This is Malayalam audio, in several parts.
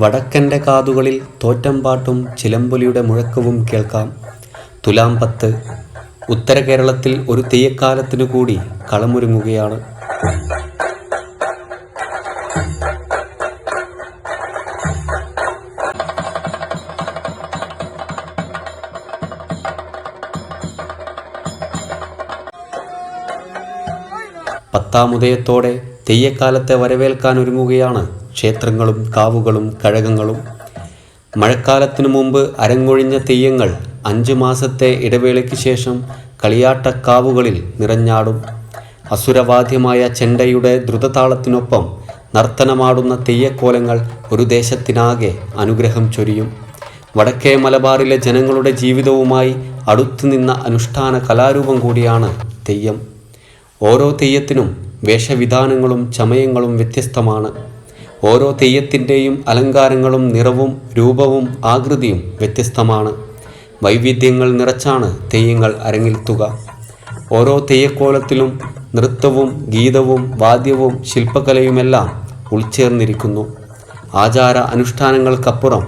വടക്കൻ്റെ കാതുകളിൽ തോറ്റംപാട്ടും ചിലമ്പൊലിയുടെ മുഴക്കവും കേൾക്കാം. തുലാം 10 ഉത്തര കേരളത്തിൽ ഒരു തെയ്യക്കാലത്തിനു കൂടി കളമൊരുങ്ങുകയാണ്. പത്താമുദയത്തോടെ തെയ്യക്കാലത്തെ വരവേൽക്കാനൊരുങ്ങുകയാണ് ക്ഷേത്രങ്ങളും കാവുകളും കഴകങ്ങളും. മഴക്കാലത്തിനു മുമ്പ് അരങ്ങൊഴിഞ്ഞ തെയ്യങ്ങൾ 5 മാസത്തെ ഇടവേളയ്ക്ക് ശേഷം കളിയാട്ടക്കാവുകളിൽ നിറഞ്ഞാടും. അസുരവാദ്യമായ ചെണ്ടയുടെ ദ്രുതതാളത്തിനൊപ്പം നർത്തനമാടുന്ന തെയ്യക്കോലങ്ങൾ ഒരു ദേശത്തിനാകെ അനുഗ്രഹം ചൊരിയും. വടക്കേ മലബാറിലെ ജനങ്ങളുടെ ജീവിതവുമായി അടുത്തുനിന്ന അനുഷ്ഠാന കലാരൂപം കൂടിയാണ് തെയ്യം. ഓരോ തെയ്യത്തിനും വേഷവിധാനങ്ങളും ചമയങ്ങളും വ്യത്യസ്തമാണ്. ഓരോ തെയ്യത്തിൻ്റെയും അലങ്കാരങ്ങളും നിറവും രൂപവും ആകൃതിയും വ്യത്യസ്തമാണ്. വൈവിധ്യങ്ങൾ നിറച്ചാണ് തെയ്യങ്ങൾ അരങ്ങിലെത്തുക. ഓരോ തെയ്യക്കോലത്തിലും നൃത്തവും ഗീതവും വാദ്യവും ശില്പകലയുമെല്ലാം ഉൾച്ചേർന്നിരിക്കുന്നു. ആചാര അനുഷ്ഠാനങ്ങൾക്കപ്പുറം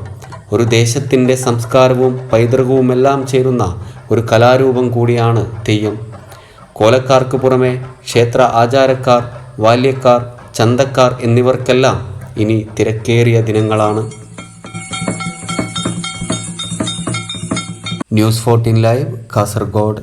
ഒരു ദേശത്തിൻ്റെ സംസ്കാരവും പൈതൃകവുമെല്ലാം ചേരുന്ന ഒരു കലാരൂപം കൂടിയാണ് തെയ്യം. കോലക്കാർക്ക് പുറമെ ക്ഷേത്ര ആചാരക്കാർ, ബാല്യക്കാർ, ചന്തക്കാർ എന്നിവർക്കെല്ലാം ഇനി തിരക്കേറിയ ദിനങ്ങളാണ്. News 14 live, Kasaragod.